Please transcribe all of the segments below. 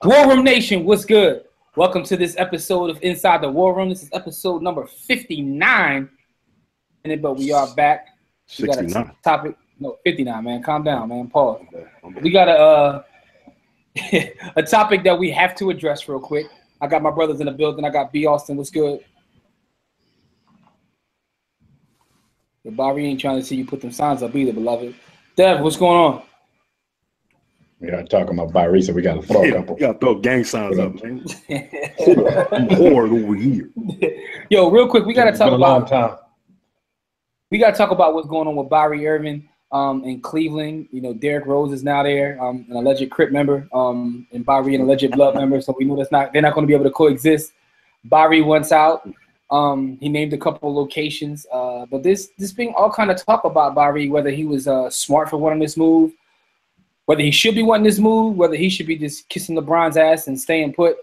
War Room Nation, what's good? Welcome to this episode of Inside the War Room. This is episode number 59. But we are back. We 69. got a topic. No, 59, man. Calm down, man. Pause. We got a topic that we have to address real quick. I got my brothers in the building. I got B. Austin. What's good? The Bobby ain't trying to see you put them signs up either, beloved. Dev, what's going on? We are talking about Kyrie, so we got to throw a couple. You got to throw gang signs up, man. I'm bored over here. Yo, real quick, we got to talk about. We got to talk about what's going on with Kyrie Irving in Cleveland. You know, Derrick Rose is now there, an alleged Crip member, and Kyrie an alleged Blood member. So we know they're not going to be able to coexist. Kyrie wants out. He named a couple locations, but this being all kind of talk about Kyrie, whether he was smart for wanting this move, whether he should be wanting this move, whether he should be just kissing LeBron's ass and staying put.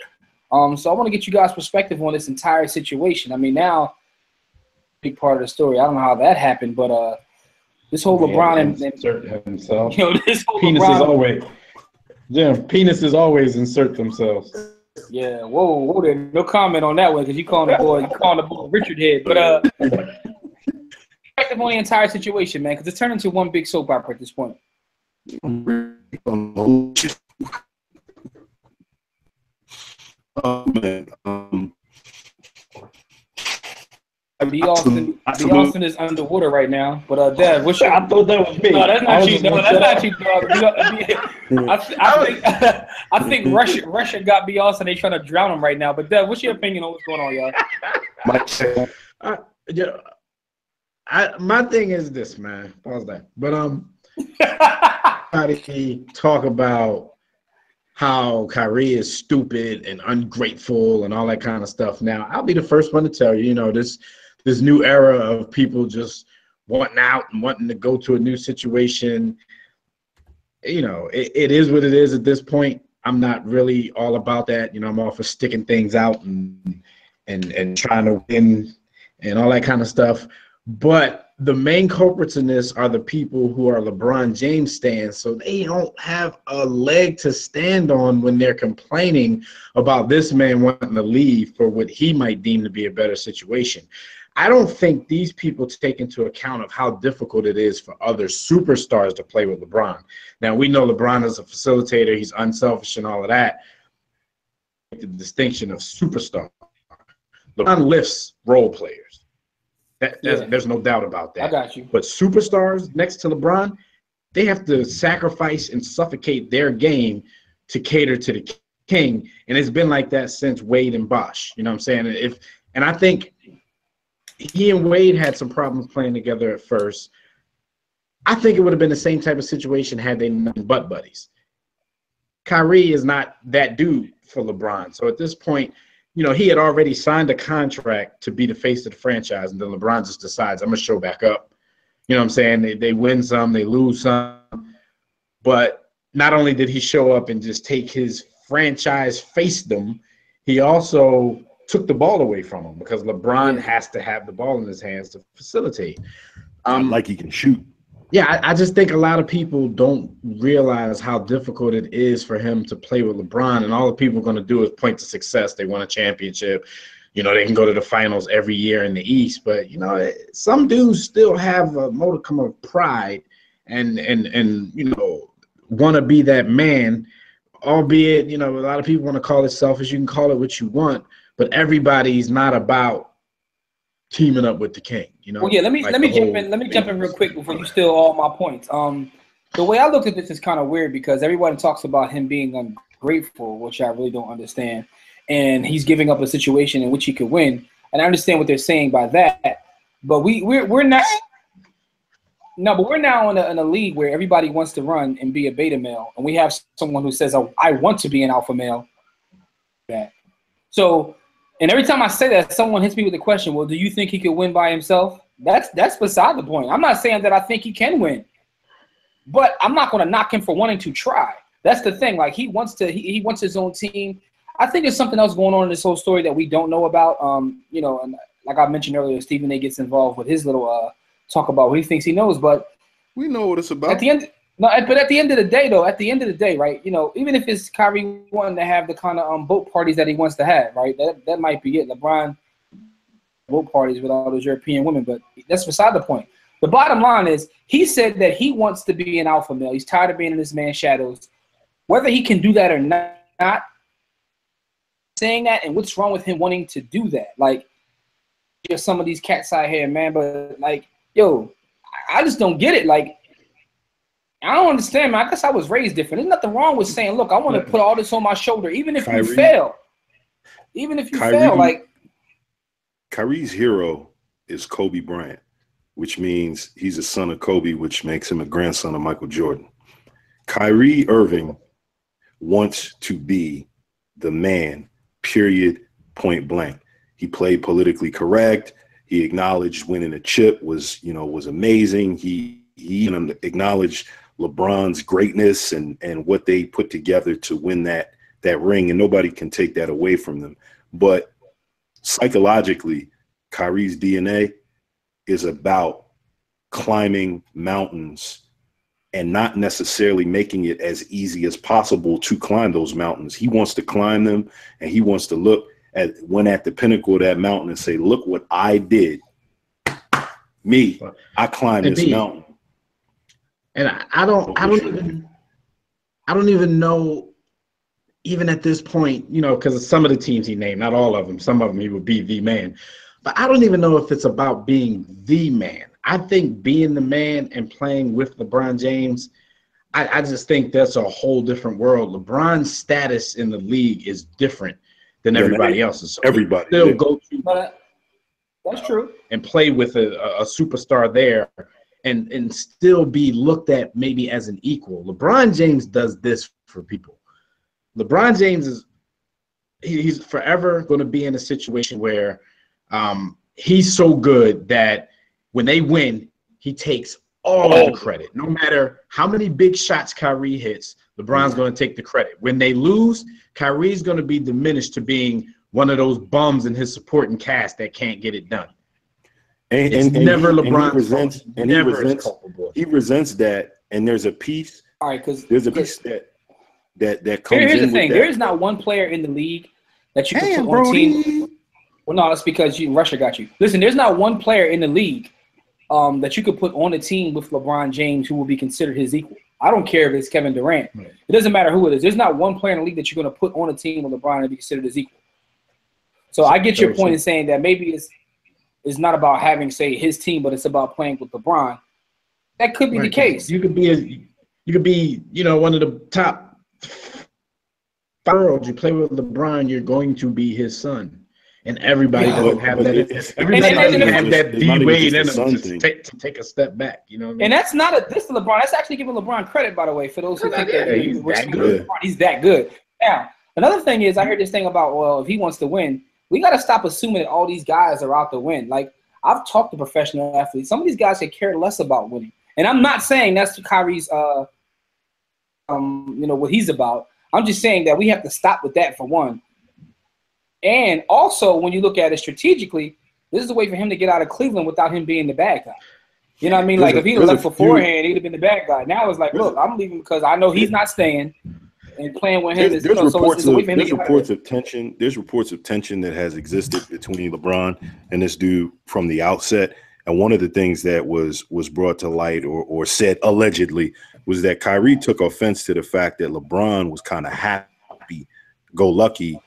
So I want to get you guys' perspective on this entire situation. I mean, now, big part of the story. I don't know how that happened, but this whole LeBron and insert himself. You know, this whole penises penises always insert themselves. Yeah, whoa there. No comment on that one because you calling the boy Richard Head. But perspective on the entire situation, man, because it's turned into one big soap opera at this point. B. Austin is underwater right now, but Dev, what's your? I thought that was me. No, that's not you. No, that's not you, dog. I think Russia got B. Austin. They trying to drown him right now. But Dev, what's your opinion on what's going on, y'all? My thing is this, man. Pause that. But how did he talk about how Kyrie is stupid and ungrateful and all that kind of stuff? Now, I'll be the first one to tell you, this new era of people just wanting out and wanting to go to a new situation, it is what it is at this point. I'm not really all about that. I'm all for sticking things out and trying to win and all that kind of stuff. But the main culprits in this are the people who are LeBron James stans, so they don't have a leg to stand on when they're complaining about this man wanting to leave for what he might deem to be a better situation. I don't think these people take into account of how difficult it is for other superstars to play with LeBron. Now, we know LeBron is a facilitator. He's unselfish and all of that. The distinction of superstar. LeBron lifts role players. There's no doubt about that. I got you. But superstars next to LeBron, they have to sacrifice and suffocate their game to cater to the king. And it's been like that since Wade and Bosh. You know what I'm saying? And I think he and Wade had some problems playing together at first. I think it would have been the same type of situation had they not been butt buddies. Kyrie is not that dude for LeBron. So at this point, he had already signed a contract to be the face of the franchise, and then LeBron just decides, I'm going to show back up. You know what I'm saying? They win some, they lose some. But not only did he show up and just take his franchise facedom, he also took the ball away from him because LeBron has to have the ball in his hands to facilitate. Like he can shoot. Yeah, I just think a lot of people don't realize how difficult it is for him to play with LeBron, and all the people are going to do is point to success. They won a championship. They can go to the finals every year in the East, but, some dudes still have a modicum of pride and want to be that man, albeit, a lot of people want to call it selfish. You can call it what you want, but everybody's not about teaming up with the king, Well, yeah, let me jump in real quick before you steal all my points. The way I look at this is kind of weird because everyone talks about him being ungrateful, which I really don't understand, and he's giving up a situation in which he could win. And I understand what they're saying by that, but we're not. No, but we're now in a league where everybody wants to run and be a beta male, and we have someone who says, "Oh, I want to be an alpha male." So. And every time I say that, someone hits me with the question, well, do you think he could win by himself? That's beside the point. I'm not saying that I think he can win, but I'm not going to knock him for wanting to try. That's the thing. Like, he wants his own team. I think there's something else going on in this whole story that we don't know about. And like I mentioned earlier, Stephen A. gets involved with his little talk about what he thinks he knows. But we know what it's about. At the end, No, but at the end of the day, though, right? You know, even if it's Kyrie wanting to have the kind of boat parties that he wants to have, right? That might be it. LeBron boat parties with all those European women, but that's beside the point. The bottom line is he said that he wants to be an alpha male. He's tired of being in this man's shadows. Whether he can do that or not, saying that, and what's wrong with him wanting to do that? Like, there's some of these cats out here, man, but like, yo, I just don't get it. Like, I don't understand, man. I guess I was raised different. There's nothing wrong with saying, look, I want to put all this on my shoulder, even if Kyrie, you fail. Even if you fail, like. Kyrie's hero is Kobe Bryant, which means he's a son of Kobe, which makes him a grandson of Michael Jordan. Kyrie Irving wants to be the man, period, point blank. He played politically correct. He acknowledged winning a chip was amazing. He even acknowledged LeBron's greatness and what they put together to win that ring, and nobody can take that away from them. But psychologically, Kyrie's DNA is about climbing mountains and not necessarily making it as easy as possible to climb those mountains. He wants to climb them, and he wants to look at the pinnacle of that mountain and say, look what I did. Me, I climbed this mountain. And I don't even know, even at this point, you know, because of some of the teams he named, not all of them, some of them he would be the man. But I don't even know if it's about being the man. I think being the man and playing with LeBron James, I just think that's a whole different world. LeBron's status in the league is different than everybody else's. So everybody still go to, that's true, and play with a superstar there, and still be looked at maybe as an equal. LeBron James does this for people. LeBron James he's forever going to be in a situation where he's so good that when they win, he takes all of the credit. No matter how many big shots Kyrie hits, LeBron's going to take the credit. When they lose, Kyrie's going to be diminished to being one of those bums in his supporting cast that can't get it done. And never LeBron's fault. He resents that, and there's a piece. All right, because there's a piece that comes in. Here's the thing: there is not one player in the league that you can put on a team. Well, no, that's because Russia got you. Listen, there's not one player in the league that you could put on a team with LeBron James who will be considered his equal. I don't care if it's Kevin Durant. Right. It doesn't matter who it is. There's not one player in the league that you're going to put on a team with LeBron and be considered his equal. So I get your point in saying that maybe it's not about having, say, his team, but it's about playing with LeBron. That could be the case. You could be, you know, one of the top 5 worlds. You play with LeBron, you're going to be his son. And everybody doesn't have that. Everybody doesn't have that D-Wade in them to take a step back. You know what I mean? And that's not a diss to LeBron. That's actually giving LeBron credit, by the way, for those who think that he's that good. He's that good. Now, another thing is, I heard this thing about, well, if he wants to win, we got to stop assuming that all these guys are out to win. Like, I've talked to professional athletes. Some of these guys could care less about winning. And I'm not saying that's Kyrie's, you know, what he's about. I'm just saying that we have to stop with that, for one. And also, when you look at it strategically, this is a way for him to get out of Cleveland without him being the bad guy. You know what I mean? Like, if he'd left beforehand, he'd have been the bad guy. Now it's like, look, I'm leaving because I know he's not staying, and playing with him. There's reports of tension. There's reports of tension that has existed between LeBron and this dude from the outset. And one of the things that was brought to light or said allegedly was that Kyrie took offense to the fact that LeBron was kind of happy-go-lucky.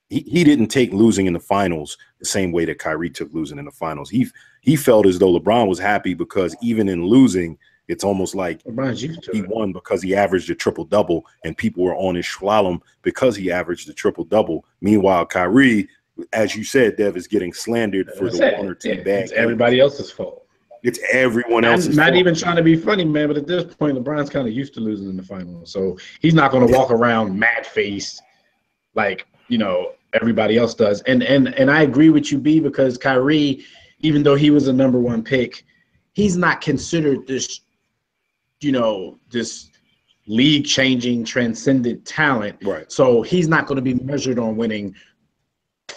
He didn't take losing in the finals the same way that Kyrie took losing in the finals. He felt as though LeBron was happy because even in losing, it's almost like he won because he averaged a triple-double, and people were on his slalom because he averaged a triple-double. Meanwhile, Kyrie, as you said, Dev, is getting slandered for the 1 or 2 bad games. It's everybody else's fault. It's everyone else's fault. Not even trying to be funny, man, but at this point, LeBron's kind of used to losing in the finals. So he's not going to walk around mad-faced like, you know, everybody else does. And I agree with you, B, because Kyrie, even though he was a #1 pick, he's not considered this, you know, this league-changing, transcendent talent. Right. So he's not going to be measured on winning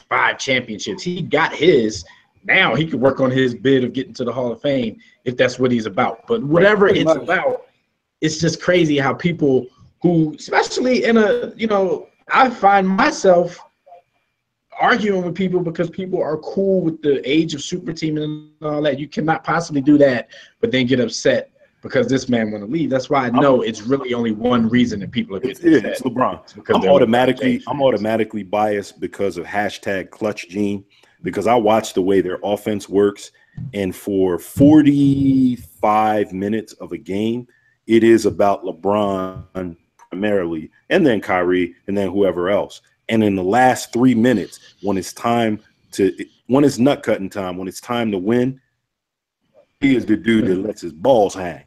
5 championships. He got his. Now he could work on his bid of getting to the Hall of Fame if that's what he's about. But whatever it's about, it's just crazy how people who, especially in a, I find myself arguing with people because people are cool with the age of super team and all that. You cannot possibly do that, but then get upset because this man want to leave. That's why I know it's really only one reason that people are getting upset. It's LeBron. It's because I'm automatically biased because of hashtag Clutch Gene, because I watch the way their offense works, and for 45 minutes of a game, it is about LeBron primarily, and then Kyrie, and then whoever else. And in the last 3 minutes, when it's nut cutting time, when it's time to win, he is the dude that lets his balls hang.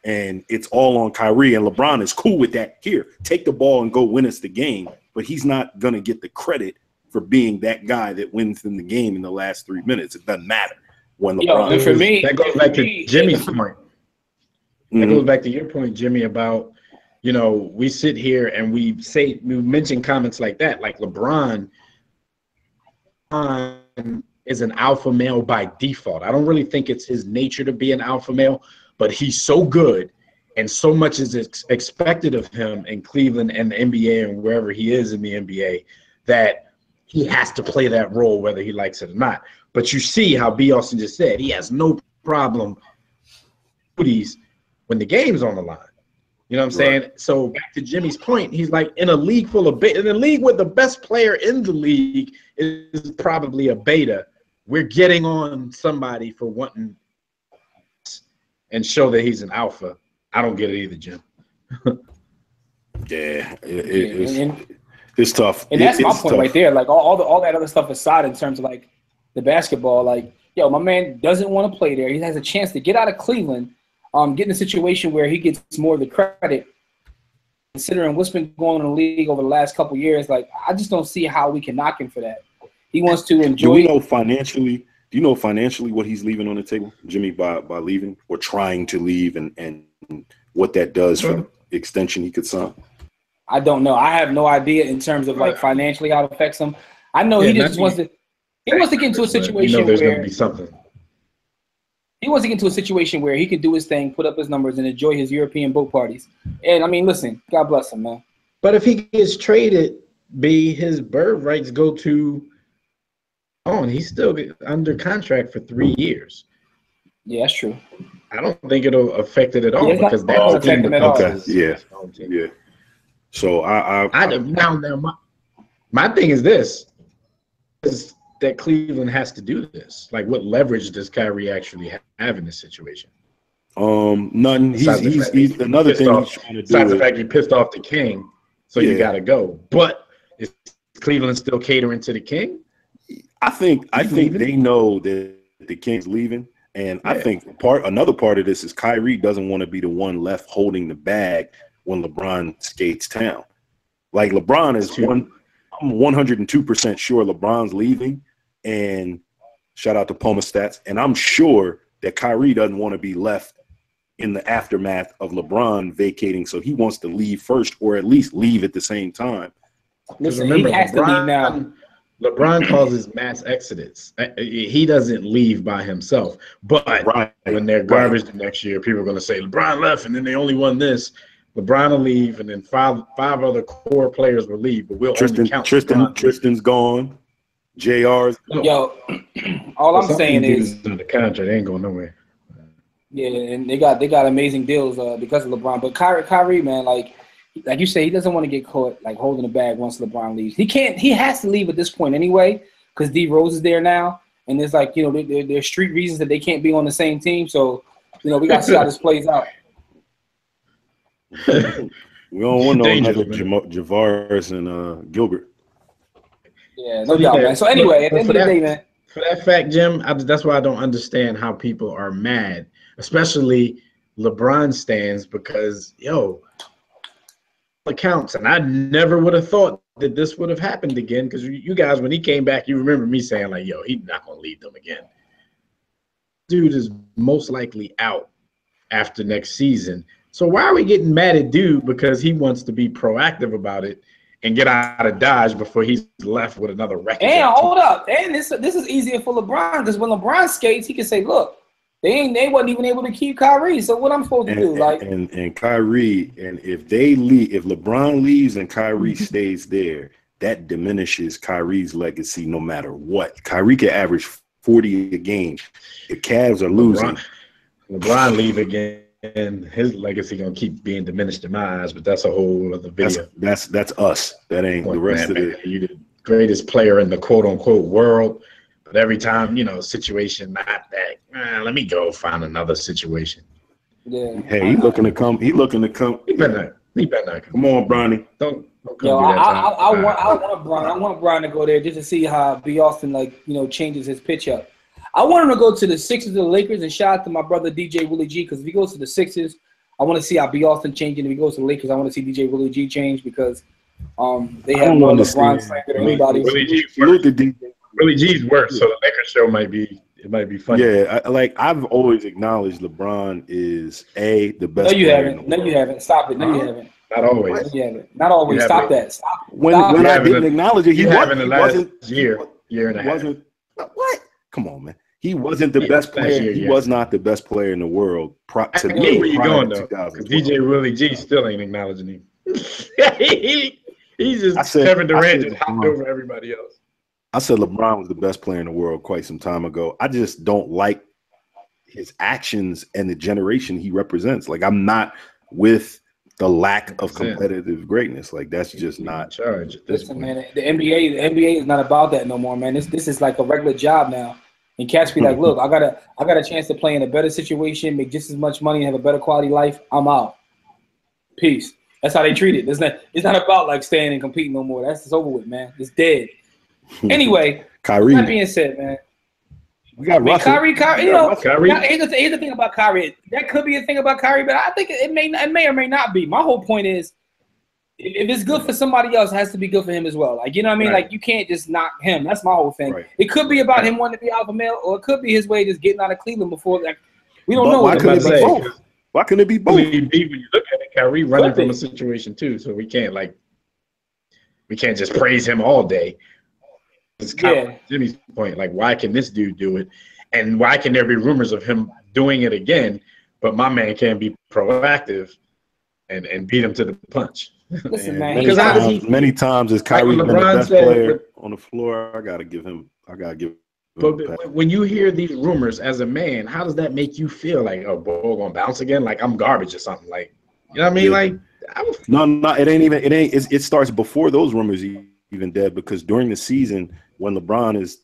And it's all on Kyrie, and LeBron is cool with that. Here, take the ball and go win us the game. But he's not going to get the credit for being that guy that wins in the game in the last 3 minutes. It doesn't matter when LeBron. For me, that goes back to Jimmy's point. That goes back to your point, Jimmy, about, we sit here and we mention comments like that, like LeBron is an alpha male by default. I don't really think it's his nature to be an alpha male, but he's so good and so much is expected of him in Cleveland and the NBA and wherever he is in the NBA that he has to play that role whether he likes it or not. But you see how B. Austin just said, he has no problem when the game's on the line. You know what I'm saying? So back to Jimmy's point, he's like, in a league full of in a league where the best player in the league is probably a beta, we're getting on somebody for wanting and show that he's an alpha. I don't get it either, Jim. Yeah, it's tough. And that's my point right there. Like all that other stuff aside, in terms of like the basketball, like, my man doesn't want to play there. He has a chance to get out of Cleveland, get in a situation where he gets more of the credit. Considering what's been going on in the league over the last couple of years, like, I just don't see how we can knock him for that. He wants to enjoy. Do you know financially what he's leaving on the table, Jimmy, by leaving or trying to leave, and what that does for the extension he could sign? I don't know. I have no idea in terms of like financially how it affects him. I know he just wants to. He wants to get into a situation there's where going to be something. He wants to get into a situation where he can do his thing, put up his numbers, and enjoy his European boat parties. And I mean, listen, God bless him, man. But if he gets traded, his bird rights go to. Oh, and he's still under contract for 3 years. Yeah, that's true. I don't think it'll affect it at all because that's not affect him at all. Yeah. So my thing is this: is that Cleveland has to do this. Like, what leverage does Kyrie actually have in this situation? None. He's another thing he's trying to do. Besides the fact he pissed off the King, so you got to go. But is Cleveland still catering to the King? I think they know that the King's leaving, and I think another part of this is Kyrie doesn't want to be the one left holding the bag when LeBron skates town. Like, LeBron is I'm 102% sure LeBron's leaving, and shout out to Poma Stats, and I'm sure that Kyrie doesn't want to be left in the aftermath of LeBron vacating, so he wants to leave first, or at least leave at the same time. Listen, remember, he has to leave now. LeBron causes mass exodus. He doesn't leave by himself. But when they're garbage the next year, people are going to say, LeBron left, and then they only won this. LeBron will leave, and then five other core players will leave. But we'll only count Tristan's gone. JR's gone. Yo, all I'm saying is the contract ain't going nowhere. Yeah, and they got amazing deals because of LeBron. But Kyrie, man, like you say, he doesn't want to get caught like holding the bag once LeBron leaves. He has to leave at this point anyway because D Rose is there now, and there's like there's street reasons that they can't be on the same team. So we got to see how this plays out. We don't want another Javaris and Gilbert. Yeah, no doubt, man. So anyway, at the end of the day, man. For that fact, Jim, that's why I don't understand how people are mad, especially LeBron stans, because accounts, and I never would have thought that this would have happened again. Because you guys, when he came back, you remember me saying like, he's not gonna leave them again. Dude is most likely out after next season. So why are we getting mad at dude because he wants to be proactive about it and get out of Dodge before he's left with another record? And hold up, and this is easier for LeBron because when LeBron skates, he can say, "Look, They wasn't even able to keep Kyrie. So what I'm supposed to do? Like and Kyrie, and if they leave, if LeBron leaves and Kyrie stays there, that diminishes Kyrie's legacy no matter what. Kyrie can average 40 a game. The Cavs are losing. LeBron leave again, and his legacy gonna keep being diminished in my eyes. But that's a whole other video. That's us. That ain't the rest of it. You the greatest player in the quote unquote world, but every time situation not that. Let me go find another situation. Yeah. Hey, he looking to come. He better not come. Come on, Bronny. Don't come. Yo, I want Brian to go there just to see how B. Austin changes his pitch up. I want him to go to the Sixers or the Lakers, and shout out to my brother DJ Willie G, because if he goes to the Sixers, I want to see how B. Austin changing. If he goes to the Lakers, I want to see DJ Willie G change, because they have more LeBron slander than anybody. Willie G's worse, so the Lakers show might be funny. Yeah, I've always acknowledged LeBron is the best. No, you haven't. No, you haven't. Stop it. No, you haven't. Not always. No, you haven't. Not always. Stop that. Stop. When I didn't acknowledge it, he wasn't. Year and a half. What? Come on, man. He wasn't the best player. He was not the best player in the world. I know where you're going, though. DJ Willie G still ain't acknowledging him. He's just Kevin Durant just hopped over everybody else. I said LeBron was the best player in the world quite some time ago. I just don't like his actions and the generation he represents. Like, I'm not with the lack of competitive greatness. Like, that's just not charge. Listen, man, the NBA is not about that no more, man. This is like a regular job now. And cats be like, look, I got a chance to play in a better situation, make just as much money, and have a better quality life. I'm out. Peace. That's how they treat it. It's not about like staying and competing no more. That's over with, man. It's dead. Anyway, Kyrie. That being said, man, we got Russell. Kyrie. Here's the thing about Kyrie. That could be a thing about Kyrie, but I think it may or may not be. My whole point is, if it's good for somebody else, it has to be good for him as well. Like, you know what I mean? Right. Like, you can't just knock him. That's my whole thing. Right. It could be about him wanting to be alpha male, or it could be his way just getting out of Cleveland before. Like, we don't know. Why couldn't it be both? Why couldn't it be both? When you look at it, Kyrie running from a situation too, so we can't just praise him all day. It's kind of like Jimmy's point. Like, why can this dude do it, and why can there be rumors of him doing it again, but my man can't be proactive and beat him to the punch? Listen, man. Many times as Kyrie been the best player on the floor, I gotta give him. But when you hear these rumors as a man, how does that make you feel? Like, oh, boy, gonna bounce again? Like I'm garbage or something? Like, you know what I mean? Yeah. Like, no, it ain't even. It starts before those rumors even dead, because during the season when LeBron is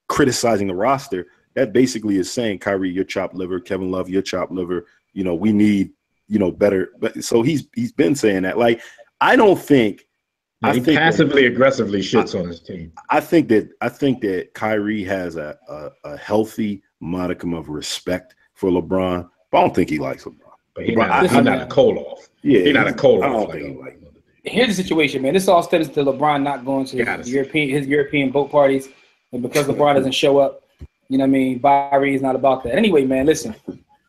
criticizing the roster, that basically is saying, Kyrie, you're chopped liver. Kevin Love, you're chopped liver. We need better. But so he's been saying that. Like, I don't think. He passively aggressively shits on his team. I think that Kyrie has a healthy modicum of respect for LeBron, but I don't think he likes LeBron. But he's not a Koloff. Yeah, he's not a Koloff. Here's the situation, man. This all stems to LeBron not going to his European boat parties, and because LeBron doesn't show up, you know what I mean? Kyrie is not about that. Anyway, man, listen,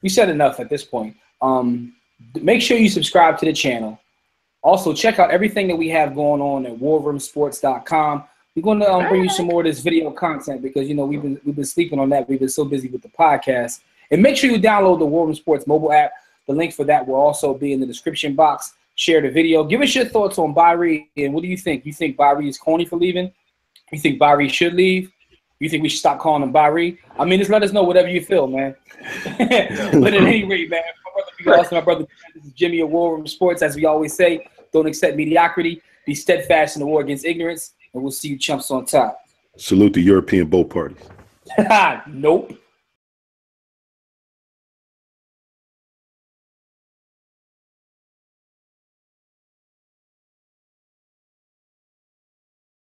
we said enough at this point. Make sure you subscribe to the channel. Also, check out everything that we have going on at warroomsports.com. We're going to bring you some more of this video content because, we've been sleeping on that. We've been so busy with the podcast. And make sure you download the War Room Sports mobile app. The link for that will also be in the description box. Share the video. Give us your thoughts on Kyrie, and what do you think? You think Kyrie is corny for leaving? You think Kyrie should leave? You think we should stop calling him Kyrie? I mean, just let us know whatever you feel, man. But at any rate, man, my brother, this is Jimmy at War Room Sports. As we always say, don't accept mediocrity. Be steadfast in the war against ignorance, and we'll see you chumps on top. Salute the European boat parties. Nope.